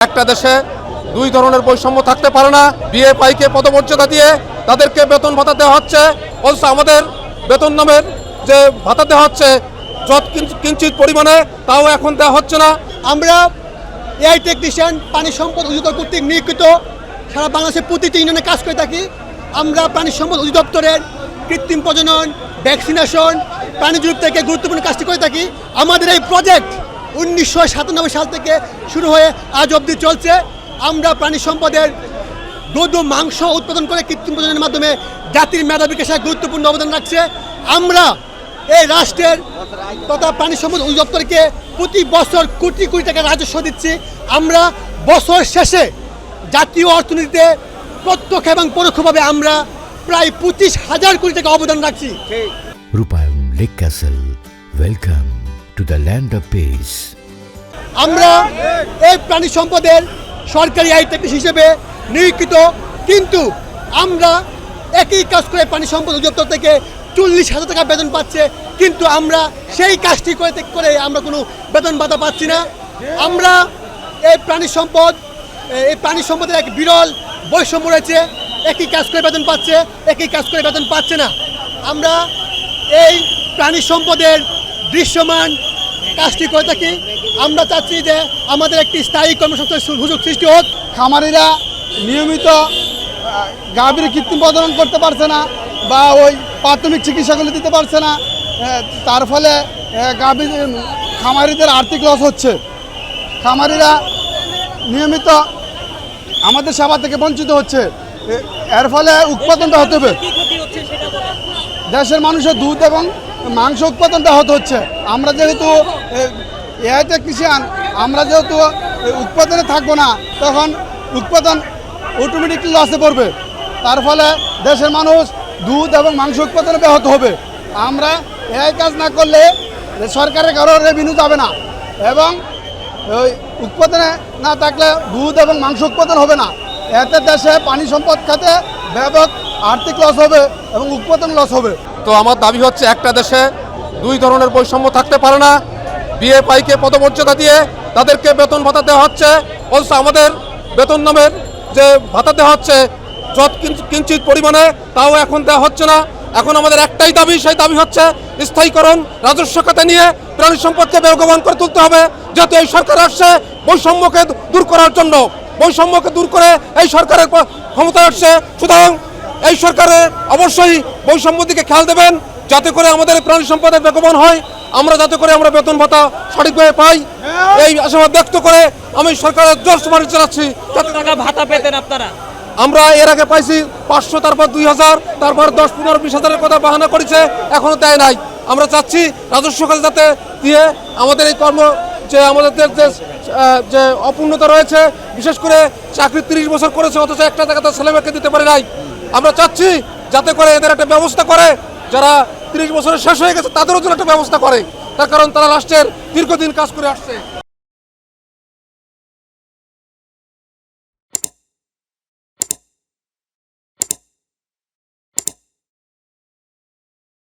একটা দেশে দুই ধরনের বৈষম্য থাকতে পারে না। বিএ পাইকে পদমর্যাদা দিয়ে তাদেরকে বেতন ভাতা দেওয়া হচ্ছে, অথচ আমাদের বেতন নামের যে ভাতা দেওয়া হচ্ছে যত কিঞ্চিত পরিমাণে, তাও এখন দেওয়া হচ্ছে না। আমরা এআই টেকনিশিয়ান পানি সম্পদ অধিদপ্তর কর্তৃক নিয়োজিত সারা বাংলাদেশের প্রতিটি ইউনিয়নে কাজ করে থাকি। আমরা পানি সম্পদ অধিদপ্তরের কৃত্রিম প্রজনন, ভ্যাকসিনেশন, প্রাণীজীব থেকে গুরুত্বপূর্ণ কাজটি করে থাকি। আমাদের এই প্রজেক্ট 1997 সাল থেকে শুরু হয়ে আজ অবধি চলছে। আমরা প্রাণী সম্পদের দুধ ও মাংস উৎপাদন করে কৃত্রিম প্রজননের মাধ্যমে জাতির মেধা বিকাশে গুরুত্বপূর্ণ অবদান রাখছে। আমরা এই রাষ্ট্রের তথা প্রাণী সম্পদ অধিদপ্তরকে প্রতি বছর কোটি কোটি টাকা রাজস্ব দিচ্ছি। আমরা বছর শেষে জাতীয় অর্থনীতিতে প্রত্যক্ষ এবং পরোক্ষভাবে আমরা প্রায় 25,000 কোটি টাকা অবদান রাখছি। রূপায়ণ lake castle, welcome to the land of piece. আমরা এই প্রাণী সম্পদের সরকারি আই টেকনিশিয়ান হিসেবে নিয়োজিত, কিন্তু আমরা একই কাজ করে প্রাণী সম্পদ অধিদপ্তর থেকে 40,000 টাকা বেতন পাচ্ছে, কিন্তু আমরা সেই কাজটি করে আমরা কোনো বেতন ভাতা পাচ্ছি না। আমরা এই প্রাণী সম্পদের এক বিরল বৈষম্য রয়েছে। একই কাজ করে বেতন পাচ্ছে, একই কাজ করে বেতন পাচ্ছে না। আমরা এই প্রাণী সম্পদের দৃশ্যমান কাজটি করে থাকি। আমরা চাচ্ছি যে আমাদের একটি স্থায়ী কর্মসংস্থানের সুযোগ সৃষ্টি হোক। খামারিরা নিয়মিত গাভীর কৃত্রিম প্রজনন করতে পারছে না বা ওই প্রাথমিক চিকিৎসাগুলি দিতে পারছে না, তার ফলে খামারিদের আর্থিক লস হচ্ছে। খামারিরা নিয়মিত আমাদের সেবা থেকে বঞ্চিত হচ্ছে। এর ফলে উৎপাদনটা হতে হবে, দেশের মানুষের দুধ এবং মাংস উৎপাদনটা হচ্ছে। আমরা যেহেতু এআই টেকনিশিয়ান, আমরা যেহেতু উৎপাদনে থাকবো না, তখন উৎপাদন অটোমেটিকলি লসে পড়বে। তার ফলে দেশের মানুষ দুধ এবং মাংস উৎপাদনে ব্যাহত হবে। আমরা এআই কাজ না করলে সরকারের কারো রেভিনিউ যাবে না, এবং ওই উৎপাদনে না থাকলে দুধ এবং মাংস উৎপাদন হবে না। এতে দেশে পানি সম্পদ খাতে ব্যাপক আর্থিক লস হবে এবং উৎপাদন লস হবে। তো আমার দাবি হচ্ছে, একটা দেশে দুই ধরনের বৈষম্য থাকতে পারে না। বিএ পাইকে পদমর্যাদা দিয়ে তাদেরকে বেতন ভাতা দেওয়া হচ্ছে, অথচ আমাদের বেতন নামের যে ভাতা দেওয়া হচ্ছে যত কিঞ্চিত পরিমাণে, তাও এখন দেওয়া হচ্ছে না। এখন আমাদের একটাই দাবি, সেই দাবি হচ্ছে স্থায়ীকরণ। রাজস্ব খাতে নিয়ে প্রাণী সম্পদকে বেগবান করে তুলতে হবে, যাতে এই সরকার আসছে বৈষম্যকে দূর করার জন্য। বৈষম্যকে দূর করে এই সরকারের ক্ষমতা আসছে, সুতরাং এই সরকারের অবশ্যই বৈষম্য দিকে খেয়াল দেবেন, যাতে করে আমাদের প্রাণী সম্পদের বেগবান হয়, যাতে করে আমরা বেতন ভাতা সঠিকভাবে পাই। এই আশাবাদ ব্যক্ত করে আমি সরকারের জোর সুপারিশ জানাচ্ছি। কত টাকা ভাতা পেতেন আপনারা? আমরা এর আগে পাইছি 500, তারপর 2,000, তারপর 10, 15, 20,000-এর কথা বাহানা করেছে, এখনো দেয় নাই। আমরা চাচ্ছি রাজস্ব খাতে যাতে দিয়ে আমাদের এই যে আমাদের যে অপূর্ণতা রয়েছে, বিশেষ করে চাকরি 30 বছর করেছে, অথচ একটা টাকা তার ছেলেমেয়েকে দিতে পারে নাই। আমরা চাচ্ছি যাতে করে এদের একটা ব্যবস্থা করে, যারা 30 বছরের শেষ হয়ে গেছে তাদেরও জন্য একটা ব্যবস্থা করে, তার কারণ তারা রাষ্ট্রের দীর্ঘদিন কাজ করে আসছে।